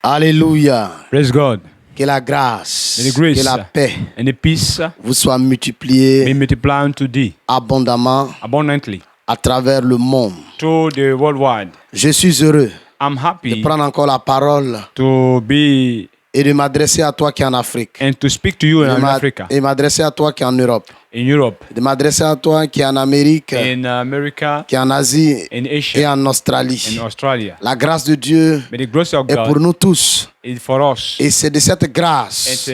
Alléluia. Praise God. Que la grâce, May the grace que la paix and the peace vous soit be multipliée multiplied unto thee abondamment abundantly à travers le monde. to the worldwide. Je suis heureux I'm de happy prendre encore la parole to be et de m'adresser à toi qui es en Afrique. and to speak to you in Africa, Et m'adresser à toi qui es en Europe. in Europe, De m'adresser à toi qui est en Amérique, in America, qui est en Asie in et Asia, en Australie. in Australia. La grâce de Dieu May the grace of est pour God nous tous. is for us. Et c'est de cette And grâce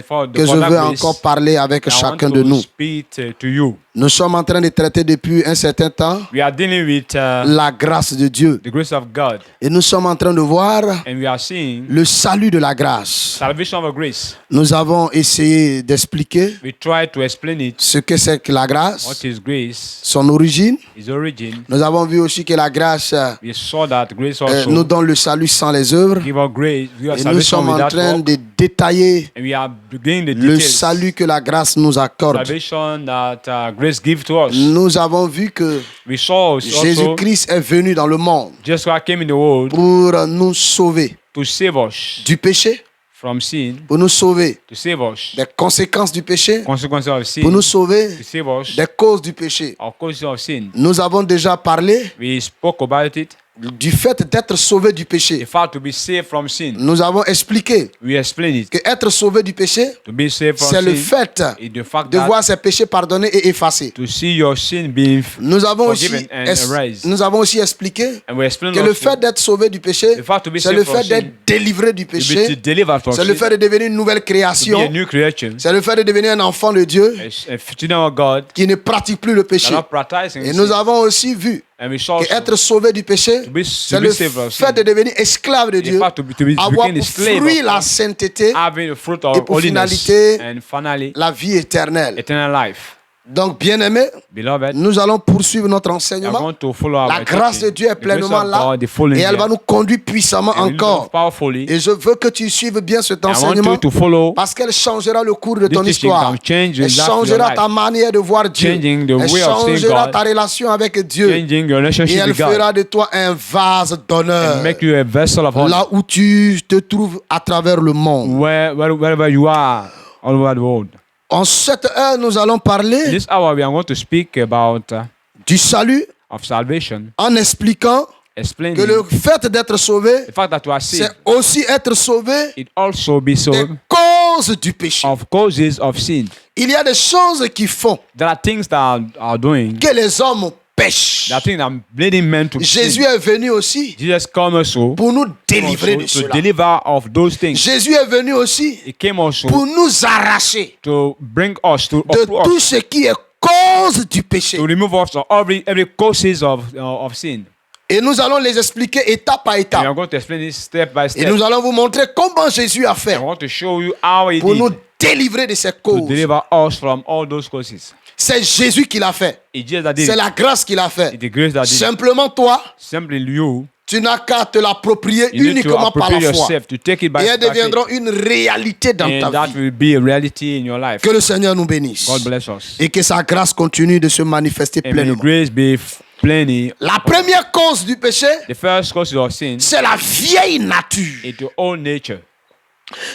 for que je that veux grace, encore parler avec I chacun want de to nous. speak to you. Nous sommes en train de traiter depuis un certain temps We are dealing with la grâce de Dieu. the grace of God, Et nous sommes en train de voir and we are seeing le salut de la grâce. salvation of grace. Nous avons essayé d'expliquer We try to explain it. ce que c'est que la grâce, What is grace? son origine. His origin. Nous avons vu aussi que la grâce We saw that grace also nous donne le salut sans les œuvres. give us grace. We are Et nous salvation sommes en without train work. de détailler And we are beginning the le details. salut que la grâce nous accorde. Salvation that grace gives to us. Nous avons vu que We saw also Jésus-Christ est venu dans le monde just what came in the world pour nous sauver to save us du péché, from sin, pour nous sauver to save us des conséquences du péché, consequences of sin, pour nous sauver to save us des causes du péché. of causes of sin. Nous avons déjà parlé We spoke about it. du fait d'être sauvé du péché. The fact to be saved from sin. Nous avons expliqué We explain it. que être sauvé du péché, To be saved from c'est le sin fait is the fact de that voir ses péchés pardonnés et effacés. to see your sin being Nous avons aussi, forgiven and erased. nous avons aussi expliqué And we explain que le also fait d'être sauvé du péché, the fact to be c'est saved le from fait sin, d'être délivré du to be péché, delivered from c'est le sin, fait de devenir une nouvelle to be a création, new creation, c'est le fait de devenir un enfant de Dieu a children of God, qui ne pratique plus le that péché. are practicing Et sin. nous avons aussi vu And we saw que also être sauvé du péché, to be c'est le saved from fait sin, de devenir esclave de the Dieu, fact to avoir become a pour slave fruit of la God, sainteté, having the fruit et of pour holiness, finalité, and finally, la vie éternelle. eternal life. Donc, bien-aimés, Beloved, nous allons poursuivre notre we are enseignement. going to follow our La grâce de teaching. Dieu est The grace pleinement of là God, the following et elle va here. nous conduire puissamment And we live encore. powerfully. Et je veux que tu suives bien cet I want enseignement you to follow parce qu'elle changera le cours de this ton teaching histoire. can change the Elle life of your changera life, ta manière de voir Dieu. changing the Elle way of seeing changera God, ta relation avec Dieu. changing your Et relationship elle with God, fera de toi un vase and d'honneur make you a vessel of honor là où tu te trouves à travers le monde. wherever you are all over the world. En cette heure, nous allons In parler this hour, we are going to speak about du salut of salvation, en expliquant explaining que le fait d'être sauvé, the fact that you are c'est saved. aussi être sauvé It also be des so causes du péché. of causes of sin. Il y a des choses qui font There are things that are doing. que les hommes pêchent. There are things that are leading men to Jésus sin. est venu aussi Jesus came also pour nous délivrer de to cela. deliver of those things. Jésus est venu aussi He came also pour nous arracher to bring us to de uproot tout us, ce qui est cause du péché. to remove us from every causes of sin. Et nous allons les expliquer étape par And we étape. are going to explain this step by Et step. nous allons vous montrer comment Jésus a fait I want to show you how he pour nous did délivrer de ces to causes. deliver us from all those causes. C'est Jésus qui l'a fait. It's Jesus that did C'est it. la grâce qu'il a fait. It's the grace that did it. Simplement toi, Simply you tu n'as qu'à te l'approprier need to uniquement par appropriate la foi. yourself to take it by Et elles faith. deviendront une réalité dans And ta that vie. will be a reality in your life. Que le Seigneur nous bénisse. God bless us. Et que sa grâce continue de se manifester And may the pleinement. grace be plenty. La première cause du péché, The first cause of sin c'est la vieille nature. is your own nature.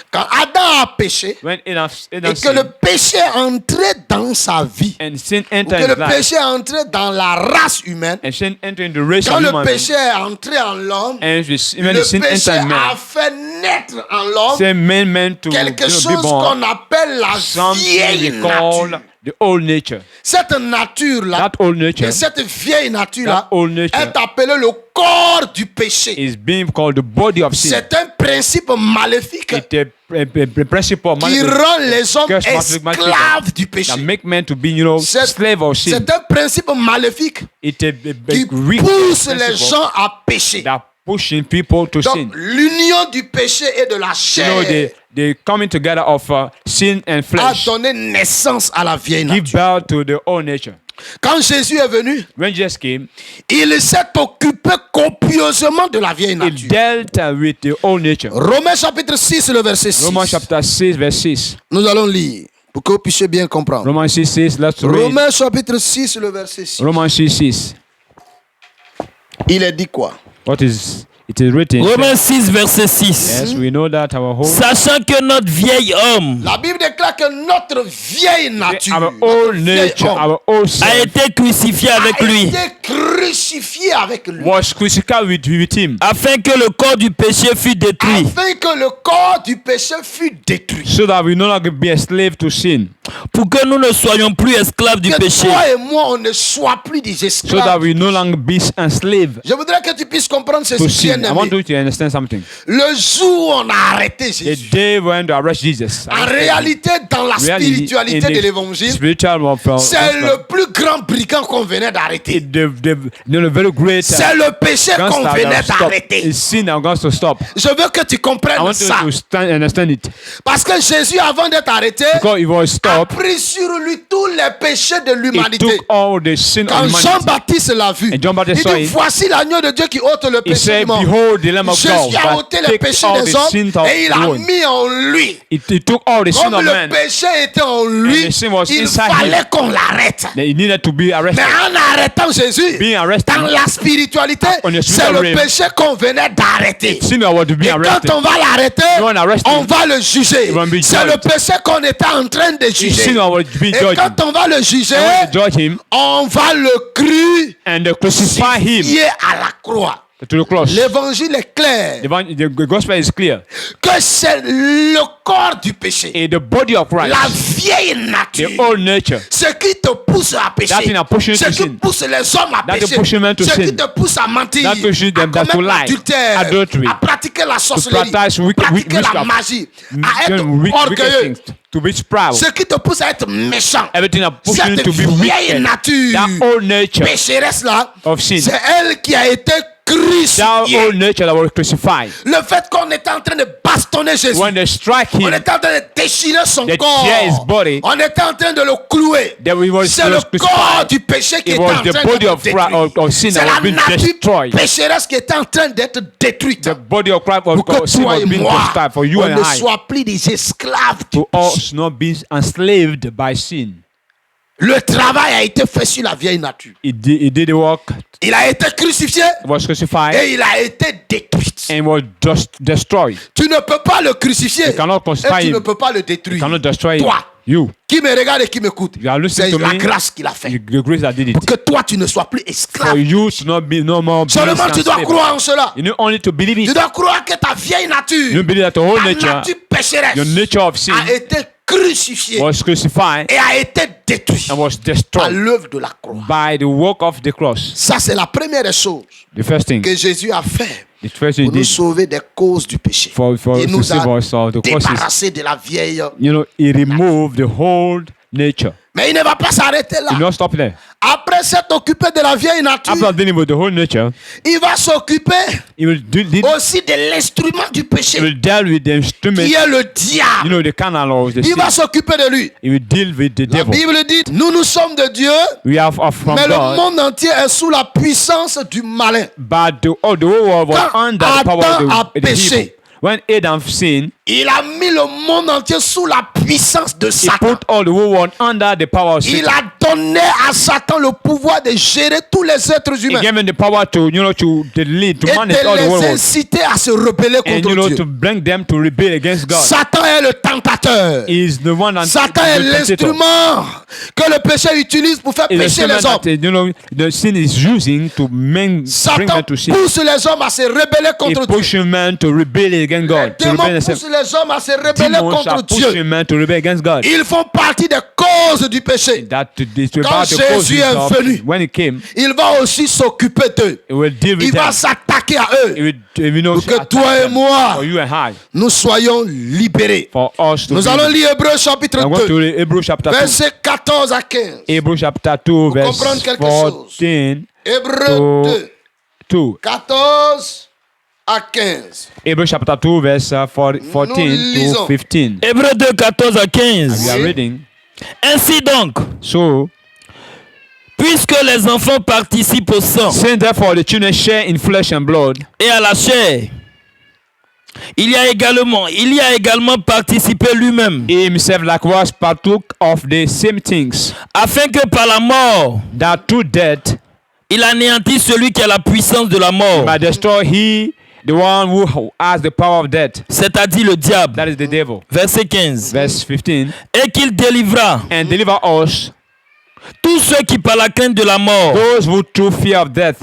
Quand Adam a péché When Adam et que sinned le péché est entré dans sa vie, and sin ou entered que his le life, péché est entré dans la race humaine, and sin entered in the race quand of le human péché est entré en l'homme, and when le the sin péché entered man, a fait naître en l'homme say man meant to quelque be chose born qu'on appelle la something vieille we call nature. the old nature. Cette nature-là, That old nature et cette vieille nature-là, that old nature est appelée le corps du péché. is being called the body of sin. C'est un principe maléfique It's a principle qui rend les hommes curse maléfique esclaves du péché. that make men to be, slave of sin. C'est un principe maléfique It's a qui weak pousse les principle gens à pécher. that pushing people to sin. Donc, l'union du péché et de la chair The coming together of sin and a flesh donné naissance à la vieille give nature. birth to the old nature. Quand Jésus est venu, When Jesus came, il s'est occupé copieusement de la vieille he nature. dealt with the old nature. Romains chapitre 6, le verset 6. Romans chapter 6, verse 6. Nous allons lire pour que vous puissiez bien comprendre. Romans 6, 6, let's read. Romains chapitre 6, le verset 6. Romans 6, 6. Il est dit quoi? What is It is written. Romains 6, verset 6. Yes, we know that our whole Sachant que notre vieil homme La Bible déclare que notre vieille nature, our notre old vieil nature, homme, our old a self été crucifié avec a lui, été crucifié avec lui, was crucified with him, afin que le corps du péché fût détruit, afin que le corps du péché fût détruit. so that we no longer be a slave to sin, pour que nous ne soyons plus esclaves du Que péché. toi et moi, on ne soit plus des so that esclaves. we no longer be enslaved Je voudrais que tu puisses comprendre to ceci, sin. I want bien-aimé. you to understand something. Le jour où on a arrêté The Jésus, day when to arrest Jesus, en réalité, dans la reality, spiritualité in de the l'évangile, spiritual of c'est le plus grand brigand qu'on venait d'arrêter. the very great C'est le péché qu'on gangster venait that stop. d'arrêter. It's sin that wants to stop. Je veux que tu I comprennes want ça. you to understand it. Parce que Jésus, avant d'être arrêté, Because it was a stopped, pris sur lui tous les péchés de it l'humanité. took all the sin Quand of humanity. Jean-Baptiste l'a vu, And John Baptist il saw dit, it. voici l'agneau de Dieu qui ôte le He péché said, du monde. behold the Lamb of God Jésus a that ôté les takes péchés all des the hommes sins of et il a the world. mis en lui. It took all the sin Comme of le man. péché était en lui, And the sin was il inside fallait him. qu'on l'arrête. He needed to be Mais arrested. en arrêtant Jésus, Being arrested, dans la spiritualité, on the c'est spiritual le realm, péché qu'on venait d'arrêter. sin was to be Et arrested. quand on va l'arrêter, You want to arrest on him. va le juger. You want to be C'est le judged. péché qu'on était en train de juger. Sin was to be Et judged. quand on va le juger, And when they judge him on va le and they crucify him crucifier à la croix. to the cross. L'évangile est clair The gospel is clear. que c'est le corps du péché, In the body of Christ, la vieille nature, the old nature, ce qui te pousse à pécher, That thing that push you ce to qui sin. pousse les hommes à That pécher, push men to ce qui sin. te pousse à mentir, That pushes them à to commettre lie, l'adultère, adultery, à pratiquer la sorcellerie, practice pratiquer la witchcraft, magie, à être wicked orgueilleux, things, to be proud. ce qui te pousse à être méchant. Everything that pushes you Cette to be vieille wicked. nature That old nature pécheresse là, of sin. c'est elle qui a été That crucifiée. old nature that was crucified. Le fait qu'on était en train de bastonner Jésus, When they strike on him, était en train de déchirer son They corps, tear his body. on était en train de le clouer. that he was, C'est le corps crucified. du péché qui It était en was train the body d'être of détruit. sin C'est that la was being nature destroyed. pécheresse qui était en train d'être détruite. The body of Christ was, Pour que sin toi was et being moi, destroyed for you on and ne I. soit plus des esclaves du To péché. us not be enslaved by sin. Le travail a été fait sur la vieille nature. He did the work, Il a été crucifié was crucified, et il a été détruit. and was just destroyed. Tu ne peux pas le crucifier You cannot et crucify tu him. ne peux pas le You détruire. cannot destroy him. Toi, You. qui me regarde et qui m'écoute, You are listening c'est to la me. grâce qu'il a fait. The grace that did it. Pour que toi, tu ne sois plus For esclave. you to not be no more. Seulement, tu dois croire en cela. You need only to believe Tu it. dois croire que ta vieille nature, You believe that the whole ta nature, nature pécheresse, your nature of sin, a été crucifiée was crucified et a été détruite and was à destroyed l'œuvre de la croix. by the work of the cross. Ça, c'est la première des choses The first thing, que Jésus a fait the first thing he pour nous did sauver des causes du péché. for Il to nous save a us of the causes. débarrassés de la vieille. You know, he removed the whole nature. Mais il ne va pas s'arrêter He did là. not stop there. Après s'être occupé de la vieille nature, After dealing with the whole nature, il va s'occuper he will aussi de l'instrument du péché, deal with the instrument, qui est le you diable. know, the canal of the Il sin. va s'occuper de lui. He will deal with the La devil. Bible dit, nous sommes de Dieu, We are from mais le God, monde entier est sous la puissance du malin. but the whole world was Quand under the power Adam a of the péché, evil. When Adam sinned, il a mis le monde entier sous la puissance de he Satan. put all the whole world under the power of Il Satan. a donné à Satan le pouvoir de gérer tous les êtres He humains gave him the power to, you know, to lead, to et manage all the de world. les inciter à se rebeller And, you contre know, Dieu. to bring them to rebel against God. Satan est le tentateur. He is the one that Satan est l'instrument que le péché utilise pour faire is the pécher les instrument hommes. that, you know, the sin is using to bring Satan men to sin. pousse les hommes à se rebeller He contre Dieu. pushes men to rebel against God. Les To rebel démons against poussent les hommes à se rebeller Demons contre are Dieu. pushing men to rebel against God. Ils font partie des causes du péché. That is Quand about the Jésus causes est of venu, when he came, Il va aussi s'occuper d'eux. he will deal with Il va them. s'attaquer à He eux will, you know, pour que attack toi et them. moi, For you and I, nous soyons libérés. for us to Nous be. allons lire Hébreux chapitre I'm going to 2, read Hebrews chapter 2. versets 14 à 15. Hebrews chapter 2, verse comprendre quelque 14 Hébreux 2, 2. 14 à 15. Hebrews chapter 2, verse 14 to lisons. 15. Hébreux 2, 14 à We 15. are reading. Ainsi donc, So, puisque les enfants participent au sang since therefore the children share in flesh and blood, et à la chair, il y a également participé lui-même, he himself likewise partook of the same things, afin que par la mort, that through death il anéantisse celui qui a la puissance de la mort, might destroy he The one who has the power of death. c'est-à-dire le diable. That is the devil. Verset 15. Verse 15. Et qu'il délivra And deliver us, tous ceux qui par la crainte de la mort those who through fear of death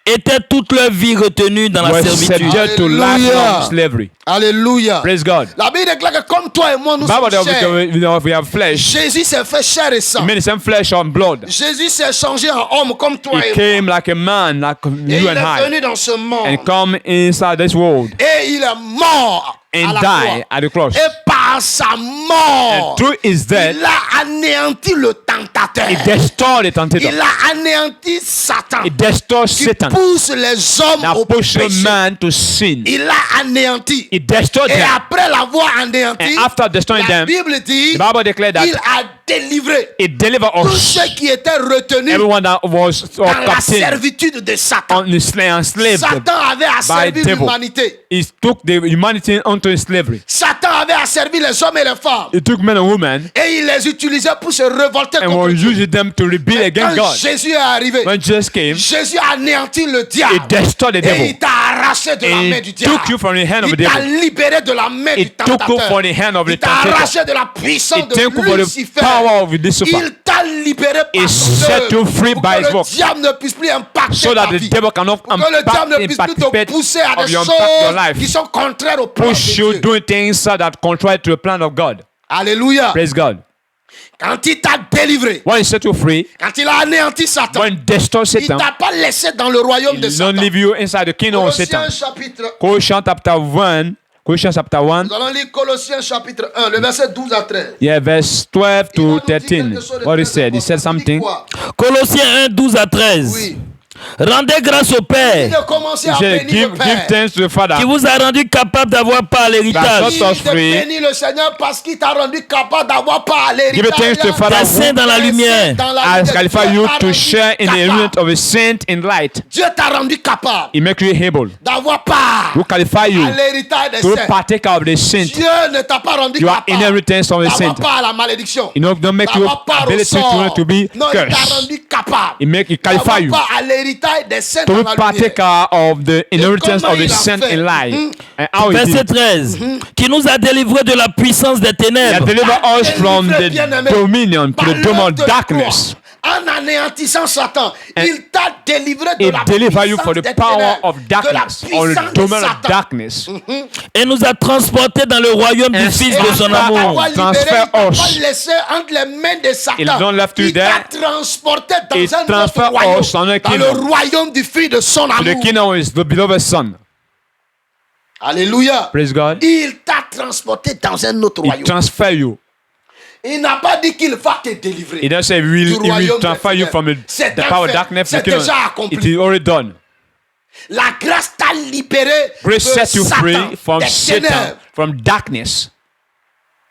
étaient toute leur vie retenus dans la were servitude. subject to Hallelujah. lifelong slavery. Alléluia. Praise God. La Bible déclare que comme toi et moi, nous Bible sommes that chers. we have flesh. Jésus s'est fait chair et sang. He made the same flesh and blood. Jésus s'est changé en homme comme toi He et moi. came like a man, like Et you il and est I, venu dans ce monde. and come inside this world Et il est mort à and la die croix. at the cross. Et par sa mort, And through his death, il a anéanti le tentateur. he destroyed the tempter. Il a anéanti Satan. He destroyed Qui Satan. pousse les hommes Now au push a péché. man to sin. Il l'a anéanti. He destroyed Et them. après l'avoir anéanti, And after destroying la them, Bible dit, the Bible declared that il a délivré he delivered tous us, ceux qui étaient retenus everyone that was dans la captive, servitude de Satan. enslaved. Satan avait asservi by devil. l'humanité. He took the humanity onto slavery. Satan avait asservi les hommes et les femmes. He took men and women Et il les utilisait pour se révolter and contre was Dieu. using them to rebel against Quand God. Jésus est arrivé, When Jesus came, Jésus a anéanti le he diable. destroyed the Et devil. il t'a arraché de la And main he du diable. took you from the hand of the Il t'a devil. libéré de la main He du took you tentateur. from the hand of the Il t'a tempter. arraché de la puissance He took you de from the Lucifer. power of Lucifer. Il t'a libéré He par son set œuvre you free pour by que his le work. diable ne puisse plus impacter So ta that the vie. devil cannot Pour que le diable ne puisse plus te participate pousser à of des your your choses qui life. sont contraires au plan de Push you Dieu. doing things that contrary to the plan of God. Alléluia. Praise God. Quand il t'a délivré, When he set you free, quand il a anéanti Satan, when he destroyed il Satan, t'a pas laissé dans le royaume de he don't Satan. leave you inside the kingdom of Satan. Colossiens chapitre, Colossians chapter 1. Colossians chapter 1. nous allons lire Colossiens chapitre 1, le verset 12 à 13. Yeah, verse 12 to 13. What he said? He said something. Colossiens 1, 12 à 13. Oui. Rendez grâce au Il Père a commencé He à said, bénir le give Père. thanks to the Father. qui vous a rendu capable d'avoir part à l'héritage That's Il not us te free. bénit le Seigneur parce qu'il t'a rendu capable d'avoir part à Give l'héritage. thanks to the Father des saints dans la lumière. Has qualified you to share in the inheritance of a saint in light. Dieu t'a rendu capable He make you able d'avoir part to qualify you à l'héritage des to saints. partake of the saint. Dieu ne t'a pas rendu You are capable inheritance of a d'avoir saint. part à la malédiction. You know, don't make you D'avoir part au ability sort. to be Non, il t'a cursed. rendu capable He qualify d'avoir you part à l'héritage des saints to dans be la lumière. partaker of the inheritance comment of the il a saint fait? in light. And how he Verset did. 13. Qui nous a délivrés de la puissance des He has ténèbres delivered us from Délivré, the bien-aimé, dominion to par the domain l'œuvre of de la darkness. croix. En anéantissant Satan, il t'a délivré de He la deliver you puissance for the des power ténèbres, of de la darkness or puissance the de domain of Satan. darkness. et nous a transportés dans le royaume du And Fils Et de son après amour. avoir libéré, Transfer il t'a us. pas laissé entre les mains de Satan. He don't left you Il t'a there. transporté dans He un autre transfer royaume, us on a dans le kingdom. royaume du Fils de son To the amour. kingdom is the beloved son. Alléluia. Praise God. Il t'a transporté dans un autre He royaume. transfer you. Il n'a pas dit qu'il va te délivrer. He doesn't say Du he will royaume transfer des you ténèbres. from C'est the un power of fait. darkness. C'est to the kingdom. déjà accompli. It is already done. La grâce t'a libéré Grace de set you Satan, free from des Satan, ténèbres, from darkness.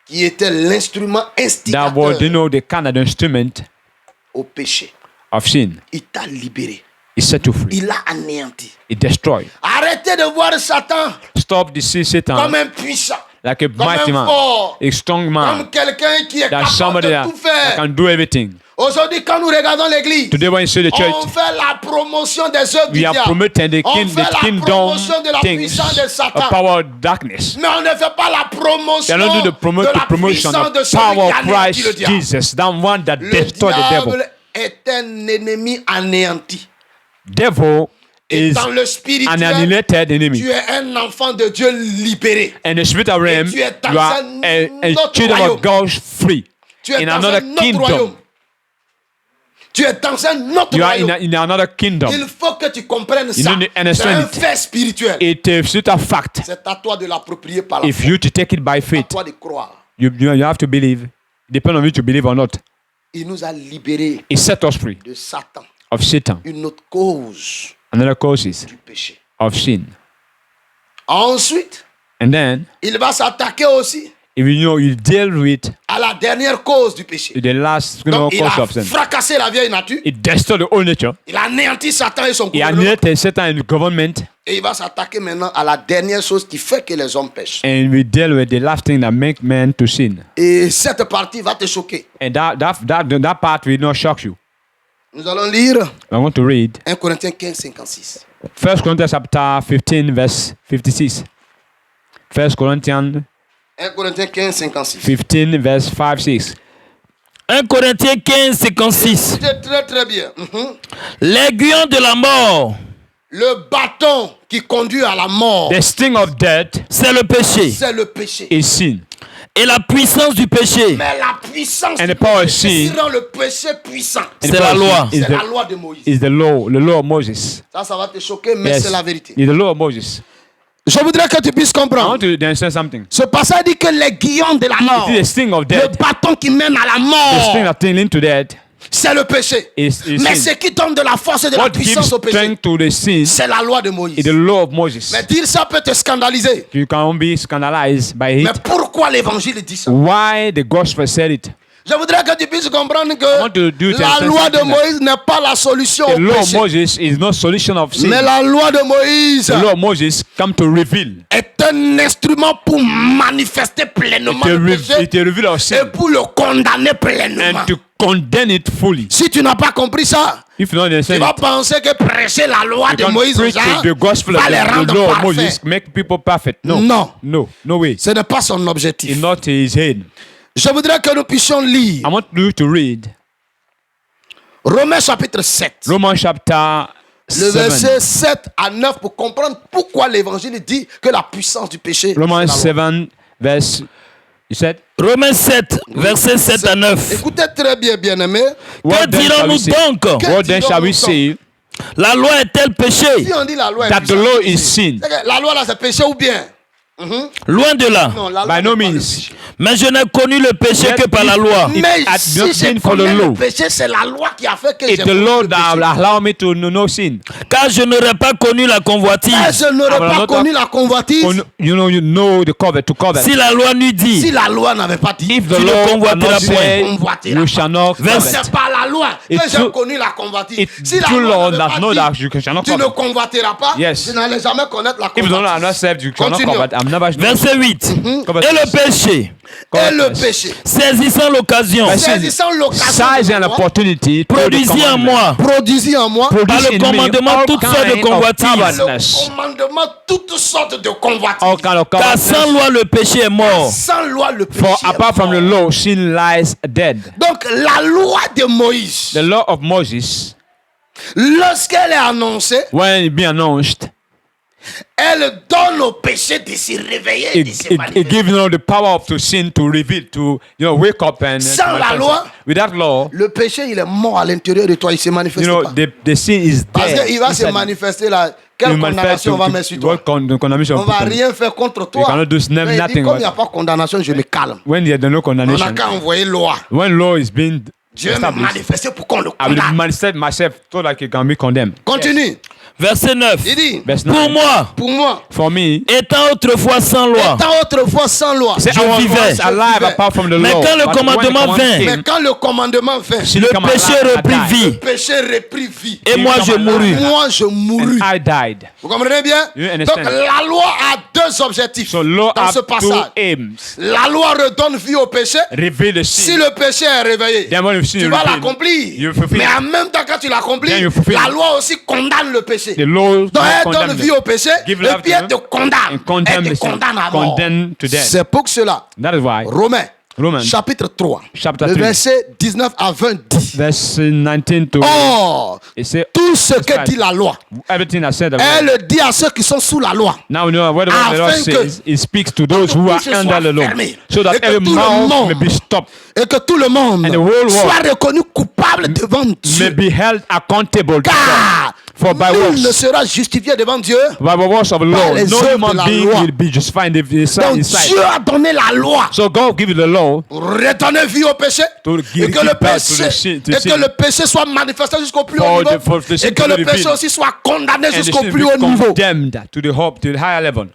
qui était l'instrument That instigateur was, the kind of instrument au péché. of sin. Il t'a libéré. He set you free. Il l'a anéanti. He destroyed. Arrêtez de voir Satan Stop to see Satan comme un puissant, like a comme mighty un man, fort, a strong comme man. quelqu'un qui est That capable somebody de that tout faire. can do everything. Aujourd'hui, quand nous regardons l'église, Today when you see the on church, fait la promotion des œuvres du we are diable. promoting the, On fait the la kingdom promotion de la things puissance de of Satan. power of darkness. Mais on ne fait pas la promotion They don't do the de la promotion puissance of de celui power qui of anéantit le Christ diable. Jesus, that one that Le destroyed the devil. diable est un ennemi anéanti. Devil Et is dans le an spirituel, annihilated enemy. tu es un enfant de Dieu libéré. In the spiritual realm, tu es dans you are un a autre children royaume. of God free. Tu es In dans another un autre kingdom. royaume. Tu es dans un autre You are royaume. in another kingdom. Il faut que tu comprennes You ça. need to C'est understand un it. fait spirituel. It is a fact. C'est à toi de l'approprier par la If foi. you to take it by À faith, toi de croire. you have to believe. It depends on you to believe or not. Il nous a libérés He set us free de Satan. of Satan. Une autre cause Another causes du péché. of sin. Ensuite, And then, il va s'attaquer aussi if you deal with à la dernière cause du péché. the last Donc, il cause a of sin. fracassé la vieille nature. It destroyed the old nature. Il a anéanti Satan et son He gouvernement. annihilated Satan and the government. Et il va s'attaquer maintenant à la dernière chose qui fait que les hommes pêchent. And we deal with the last thing that makes man to sin. Et cette partie va te choquer. And that part will not shock you. Nous allons lire I want to read 1 Corinthiens 15, 56. 1 Corinthians chapter 15, verse 56. 1 Corinthians 1 Corinthiens 15, 56. 15, verse 5, 6. 1 Corinthiens 15, 56. Écoutez très très bien. L'aiguillon de la mort, Le bâton qui conduit à la mort, The sting of death c'est le péché. c'est le péché. is sin. Et la puissance du péché, Mais la puissance And du the power of péché, sin- qui rend le péché puissant, And c'est the la power of loi. sin c'est la loi de Moïse. Is the law of Moses. Ça va te choquer, mais Yes. c'est la vérité. Is the law of Moses. Je voudrais que tu puisses I want comprendre. to understand something. Ce passage dit que les guillons de la mort, It is the sting of le death. bâton qui mène à la The sting mort, that leads to death c'est le péché. is Mais sin. ce qui donne de la force et de la What gives puissance au péché, strength to the sin c'est la loi de Moïse. is the law of Moses. Mais dire ça peut te scandaliser. You can be scandalized by Mais it. pourquoi l'évangile dit ça? Why the gospel said it? Je voudrais que tu puisses comprendre want to do que la something loi de like Moïse n'est pas la solution The au law of péché. Moses is no solution of sin. Mais la loi de Moïse The law of Moses come to reveal. est un instrument pour manifester pleinement le péché It reveal our et sin pour le condamner pleinement. and to condemn it fully. Si tu n'as pas compris ça, If you don't tu understand vas it, penser que prêcher la loi you de can Moïse aux preach gens the gospel of va les the rendre law of parfaits. Moses, make people perfect. No. Non. No way. Ce n'est pas son objectif. It's not his head. Je voudrais que nous puissions lire I want you to read Romains chapitre 7. Romans chapter Le 7. verset 7 à 9 pour comprendre pourquoi l'évangile dit que la puissance du péché. Romans c'est la loi. 7, verse. You said? Romains 7, versets 7 à 9. Écoutez très bien, bien-aimés. Que What then shall dirons-nous we say? donc? Que What then shall we dirons-nous say? La loi est-elle péché? Si on dit la loi est That the puissante, law is sin. c'est que la loi là c'est péché ou bien? Loin de là. Non, la loi By n'est no pas le means. péché. Mais je n'ai connu le péché Yet que par la loi. It Mais had si not je been for the connais le law. péché, c'est la loi qui a fait que It's j'ai the connu law le that péché. allow me to know sin. Car je n'aurais pas connu la convoitise. Mais je n'aurais Ah, voilà, pas not connu that- la convoitise You know the cover to cover. Si la loi nous dit, si la loi n'avait pas dit. If the tu ne law had convoiteras not point. said, Convoiteras you shall not Mais covet. c'est par la loi que It's j'ai true- connu la convoitise. It's Si la true loi law n'avait that pas know dit, that you shall not tu ne covet. convoiteras pas, Yes. tu n'allais jamais connaître la If you don't know, I'm not convoitise. saved, you cannot Continuons. covet. I'm never verset 8. Et le péché, Et le péché, saisissant l'occasion, Verset- saisissant l'occasion Size de la and loi, opportunity to the produisit en commandment. moi, produisit en moi par Produce le in me commandement all toutes sortes de kind of convoitises. covetousness. le commandement, toutes sortes de convoitises. All kind of Car sans covetousness. loi, le péché est mort. Sans loi, le péché. For est apart from the mort. law, sin lies dead. Donc, la loi de Moïse, The law of Moses, lorsqu'elle est annoncée, when it be announced, elle donne au péché de se réveiller et de se it manifester. gives the power of to sin to reveal, to wake up and Sans to la manifest. loi, Without law, Le péché, il est mort à l'intérieur de toi, il ne se manifeste pas. the sin is Parce dead. qu'il va se inside. manifester là. You Quelle manifest condamnation on va to- mettre sur to- toi? what condemnation On ne va put on- rien faire contre toi. You cannot do Mais il dit, nothing. comme il n'y a pas condamnation, je me calme. When there's no On n'a condemnation, qu'à envoyer loi. when law is being Dieu me established, manifester pour qu'on le I will condamne. manifest myself so that it can be condemned. Continue. Verset 9. Il dit, Verse Pour 9. moi, pour moi, For me, étant autrefois sans loi, étant autrefois sans loi, say, Je I was vivais. once alive Je vivais. apart from the Mais law. quand le but when the commandement command vint, came, mais quand le commandement vint, she le became péché alive and reprit died. vie. le péché reprit vie. Et moi, je become mourus. alive. Moi, je mourus. And I died. Vous comprenez bien? You Donc, understand? la loi a deux objectifs So law dans ce have two passage. aims. La loi redonne vie au péché. Reveal the Si sin. le péché est réveillé, Then when you sin tu vas revealed, l'accomplir. you fulfill. Mais en même temps, quand tu l'accomplis, Then you fulfill. la loi aussi condamne le péché. The law Donc, elle donne condemn vie them. au péché Give et life puis to elle te them condamne. and condemn Elle the te sin. condamne à mort. Condemn to death. C'est pour cela. That is why. Romains, Romans chapitre 3, Chapter le 3. verset 19 à 20 dit, Verse 19 to Or, it say tout ce que That's dit la loi, everything I said. elle dit à ceux qui sont sous la loi, Now we know what the Lord Afin que says. It speaks to those who are bouche soit under the law, fermée, so that et que every tout le mouth monde may be stopped, et que tout le monde And the whole world soit reconnu coupable devant may Dieu. be held accountable to God. Car For by nul ne works, sera justifié devant Dieu. by the works of the law, les no œuvres de human la being loi. will be justified in the Donc sight. Dieu a donné la loi So God give you the law pour redonner vie au péché to et give que le back to péché the sin, to et que sin. le péché soit manifesté jusqu'au plus For haut niveau the- for the sin et que to le be péché revealed. aussi soit condamné And the jusqu'au sin plus be haut niveau. condemned to the higher level.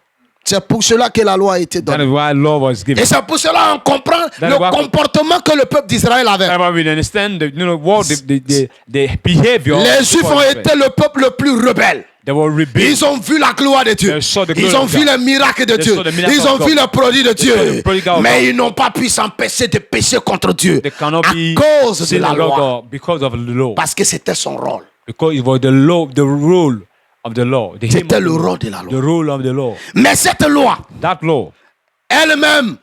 C'est pour cela que la loi a été That donnée. is why law was given. Et c'est pour cela qu'on comprend That le is why- comportement que le peuple d'Israël avait. That's why we understand what the behavior. Les of Juifs people ont were. été le peuple le plus rebelle. They were rebellious. Ils ont vu la gloire de Dieu. They saw the Ils glory ont of vu God. les miracles de They Dieu. saw the miracle Ils ont of vu God. le produit de They saw Dieu. the prodigal of Mais God. ils n'ont pas pu s'empêcher de pécher contre Dieu They cannot à be cause de sin la against loi. God because of the law. Parce que c'était son rôle. Because it was the law, the rule of the law. The aim C'était of the le law. rôle de la The loi. rule of the law. Mais cette loi, That law, elle-même,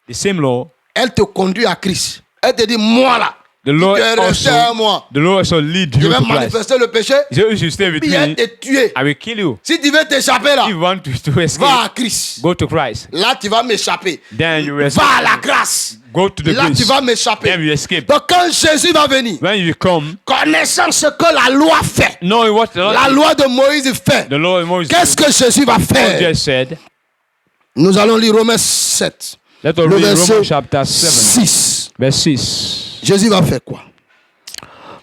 the same law, elle te conduit à Christ. Elle te dit, moi là, the law tu es resté à moi. also lead Je you vais to Christ. manifester le péché, He said, if you stay with bien me, te tuer. I will kill you. Si tu veux t'échapper là, If you want to escape, va à Christ. go to Christ. Là, tu vas m'échapper. Then you will Va à la escape. grâce. Go to the Là, tu grace. vas Then m'échapper. you escape. Donc, quand Jésus va venir, When you come, connaissant ce que la loi fait, knowing what the la law, loi de Moïse fait, the law of Moses qu'est-ce que Jésus va faire? just said. Nous allons lire Romains 7, Let us le read verset Romans chapter 7, 6. verse 6. Jésus va faire quoi?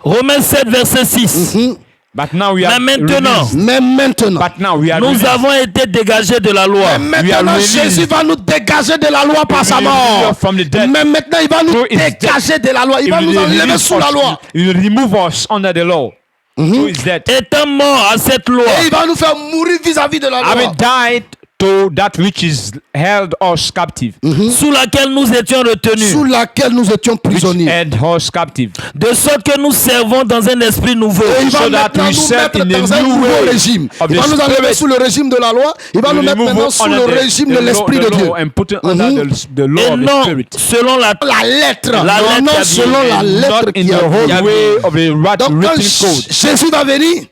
Romains 7, verset 6. But now we are Mais maintenant, released. Mais maintenant, But now we are nous released. avons été dégagés de la loi. mais we are maintenant released. Jésus va nous dégager de la loi par sa will mort. deliver from the death. Mais maintenant, il va nous Through his death. dégager de la loi. Il He va will nous enlever release sous la us. loi. He will remove us under the law. Through his death. Étant mort à cette loi, Et il va nous faire mourir vis-à-vis de la loi. Having died to that which is held us captive. sous laquelle nous étions retenus, Sous laquelle nous étions Which prisonniers. held us captive. de sorte que nous servons dans un esprit nouveau. Et il va So that maintenant we nous serve mettre in a dans un new nouveau way régime. of Il the va nous enlever Spirit. sous le régime de la loi. Il va We nous mettre remove maintenant us sous under le the régime de l'Esprit de law Dieu. and put it under the law Et of the non Spirit. selon la La lettre. La lettre non a selon dit, la lettre Not in qui the a whole dit. way of the Donc quand written code. Jésus va venir,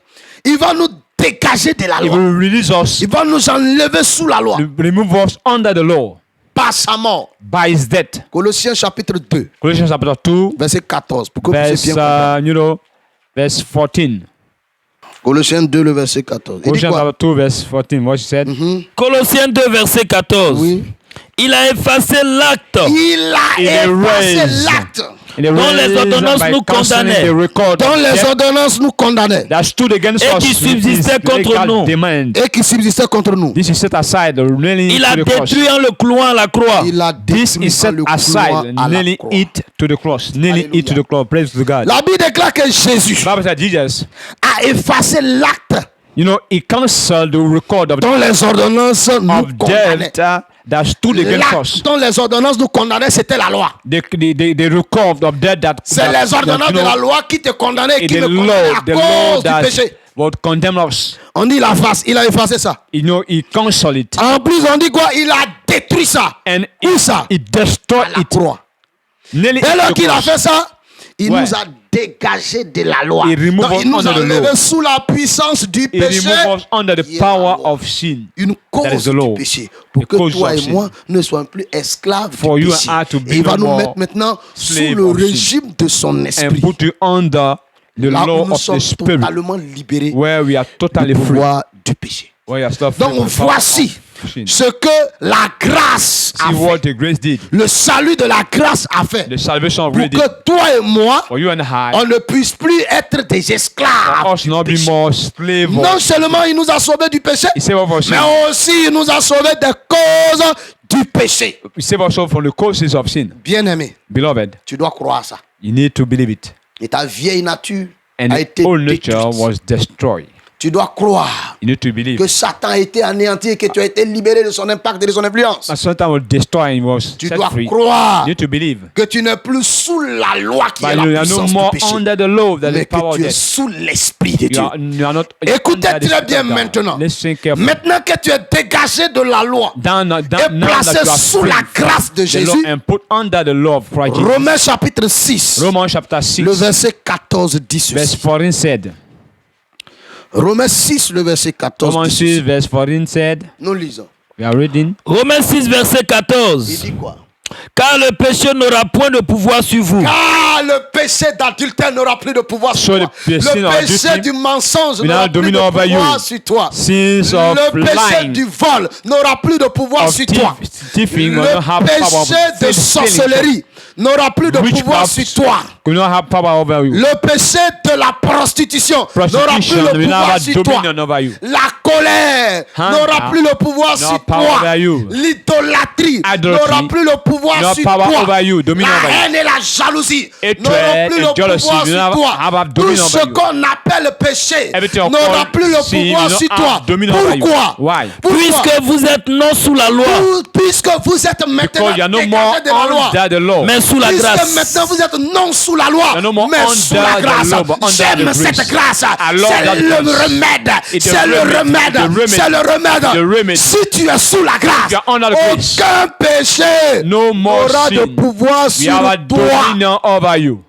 il va nous dégager de la It loi. will release us, Il va nous enlever sous la loi remove us under the law par sa mort. by his death. Colossiens chapitre 2, Colossians chapter 2, verset 14. Pour que vous verse, puissiez bien comprendre. verse 14. Colossiens 2, le verset 14. Il dit Colossians quoi? chapter 2, verse 14. What he said? Colossiens 2, verset 14. Oui. Il a effacé l'acte Il a Il est effacé raised. l'acte In the Dont les raised ordonnances by nous cancelling condamnaient. the record dont of les debt ordonnances nous condamnaient that stood against Et us qui with subsistait his contre legal nous. demand. et qui subsistaient contre nous. This is set aside, nailing Il it a to the cross. détruit en le clouant à la croix. Il a This détruit is set en le clouant aside, à la nailing croix. it to the cross. Nailing it to the cross. Praise to God. La Bible déclare que Jésus Bible said Jesus, a effacé l'acte he canceled the record of dont les ordonnances nous condamnaient. debt that stood against L'acte us. dont les ordonnances nous condamnaient, c'était la loi. The record of debt that C'est les ordonnances de la loi qui te condamnaient et qui the me condamnaient à the law cause du that péché. would condemn us. On dit il a effacé ça. He canceled it. En plus, on dit quoi? Il a détruit ça. And Où ça? he destroyed À la it. croix. Nailing Dès it lors to the qu'il a cross. fait ça, il Ouais. nous a dégagés de la loi. Il remove Donc, us il nous under a the enlevés law. sous la puissance du He péché. removed us under the qui est la power loi. of sin. Une That is cause the du law. péché. Pour The que cause toi of et sin. moi ne soyons plus esclaves For du you péché. and I to be Et il va no nous more mettre maintenant sous slave le of sin. régime de son And esprit. put you under the Là law où nous of the sommes Spirit, totalement libérés where we are totally du free. pouvoir du péché. Where you are still free Donc from the power voici of sin. ce que la grâce a See fait. what the grace did. Le salut de la grâce a fait. The salvation of Pour grace did. que toi et moi, For you and I, on ne puisse plus être des esclaves. us not du be péché. more slave Non of. seulement il nous a sauvés du péché, He saved us from sin. mais aussi il nous a sauvés des causes du péché. He saved us from the causes of sin. Bien-aimé, Beloved, tu dois croire ça. you need to believe it. Et ta vieille nature And a été old nature détruite. was destroyed. Tu dois croire You need to believe. que Satan a été anéanti et que tu as été libéré de son impact et de son influence. And Satan will destroy and was Tu set dois free. croire You need to believe. que tu n'es plus sous la loi qui est But la you are no puissance more du péché, under the law that mais the power que of tu es death. sous l'esprit de Dieu. You are not Écoutez under the très spirit bien of God. maintenant. Listen carefully. Maintenant que tu es dégagé de la loi Down, et now that placé you are sous free la grâce de the law Jésus, and put under the law of Christ Jesus. Romains chapitre 6, Romans chapter 6, le verset 14 dit verse ceci. 14 said. Romains 6, le verset 14 Romans dit 6, ceci. verse 14 said. Nous lisons. We are reading. Romains 6, verset Il 14. dit quoi? Car le péché n'aura point de pouvoir sur vous. Car le péché d'adultère n'aura plus de pouvoir So sur toi. the sin Le of péché adultery du mensonge will n'aura not plus de domine over pouvoir you. sur toi. Sins of Le péché lying, du vol n'aura plus de pouvoir of sur toi. thieving will not have Le power over péché de sorcellerie n'aura plus de pouvoir sur toi. will not have power over you. Le péché de la prostitution n'aura plus Prostitution le will not pouvoir have sur toi. dominion over you. La colère Hunger n'aura plus le pouvoir no sur power toi. over you. L'idolâtrie Adultery n'aura plus le pouvoir no sur power toi. over you, dominion La over you. haine et la jalousie n'auront plus le jealousy pouvoir do sur not toi. have Tout dominion ce over you. qu'on appelle péché Everything n'aura called plus le sin pouvoir do sur not toi. have dominion over you. Pourquoi? Why? Puisque vous êtes non sous la loi, Puisque vous êtes maintenant Because you are no more dégagés de la loi. under the law. mais sous la Puisque grâce. maintenant vous êtes non sous la loi, You are no more mais sous la under the grâce. law, but under J'aime the cette grace. grâce. I love C'est that le grace. remède. It's the C'est le remedy. remède. The remedy. C'est le remède. The remedy. Si tu es sous la grâce, You are under the grace. aucun péché No more n'aura de sin. pouvoir We sur have a toi. dominion over you.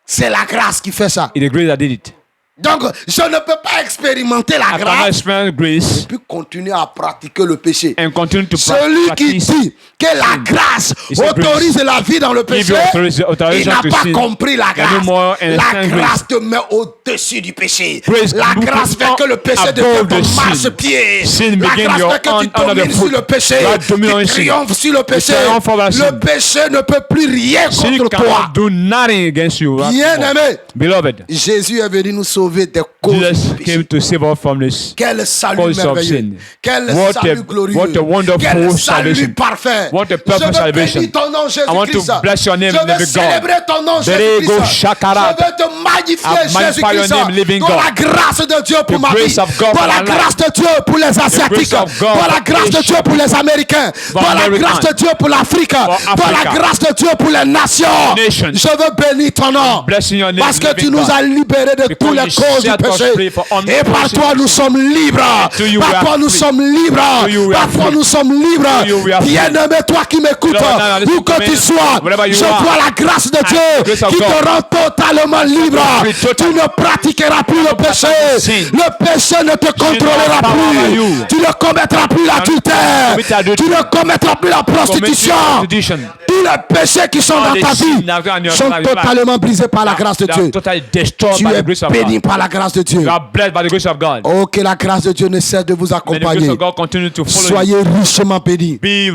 C'est la grâce qui fait ça. It's the grace that did it. Donc, je ne peux pas expérimenter la I cannot grâce experience grace et puis continuer à pratiquer le péché. and continue to Celui qui practice. dit que la grâce It's a autorise la vie dans le péché, il authorization n'a to pas sin. compris la There are no grâce. more La understand grâce te met au-dessus du péché. Grace La put grâce fait que le péché above devient the ton sin. marchepied. Sin La became grâce your fait que tu under the domines foot. sur le péché. You are dominant in Tu sin. triomphes sur le péché. triumph over sin. Le péché ne peut plus rien Sin contre toi. cannot do nothing against you. Bien-aimé, Beloved, Jésus est venu nous sauver des causes Jesus du péché. came to save us from this. Quel salut cause of merveilleux. sin. Quel What salut a- glorieux. what a wonderful Quel salut salvation. parfait. What a perfect Je veux salvation. bénir ton nom, I want to Jésus-Christ. bless your name, Je veux living God. célébrer ton nom, Berego Jésus-Christ. Shakara. Je veux te magnifier, I magnify your Jésus-Christ. name, living Pour God. la grâce de Dieu pour The ma grace vie. of God Pour for la my life. grâce de Dieu pour les Asiatiques. grace of God Pour la for grâce de Asia. Dieu pour les Américains. Pour la American. grâce de Dieu pour l'Afrique. Pour la Africa. grâce de Dieu pour les nations. Nations. Je veux bénir ton nom. Blessing your name, Parce que tu living nous God. as libérés de Because tous les you causes du set us free péché. for all Et par causes. toi, nous sommes libres. To you we Par are toi, nous free. sommes libres. To you we Par are toi, free. nous sommes libres. To you we are free. Bien-aimé, toi qui m'écoutes, Lord, now listen où que to me. tu sois, Wherever you je are. vois la grâce de the Dieu grace of qui te God. rend totalement libre. free, Tu total. ne pratiqueras plus le péché. sin. Le péché ne te contrôlera power over plus. you. Tu ne commettras plus l'adultère. commit adultery. Tu ne commettras plus la prostitution. Prostitution. Tous les péchés qui sont All dans the ta sin vie that are in your sont life. totalement brisés par la grâce de They are Dieu. totally destroyed Tu by es the grace of béni God. par la grâce de Dieu. You are blessed by the grace of God. Oh, que la grâce de Dieu ne cesse de vous May the grace accompagner. of God continue to follow you. Soyez richement bénis. Be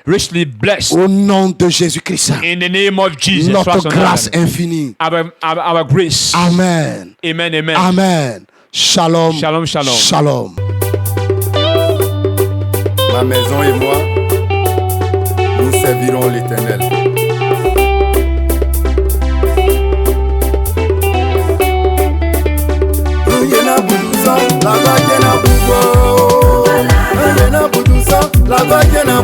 richly blessed. Au nom de Jésus-Christ. In the name of Jesus. Notre Christ of grâce Nazareth. infinie. Our grace. Amen. Amen. Amen. Amen. Shalom. Shalom, shalom. Shalom. Ma maison et moi, nous servirons l'Éternel. La vague na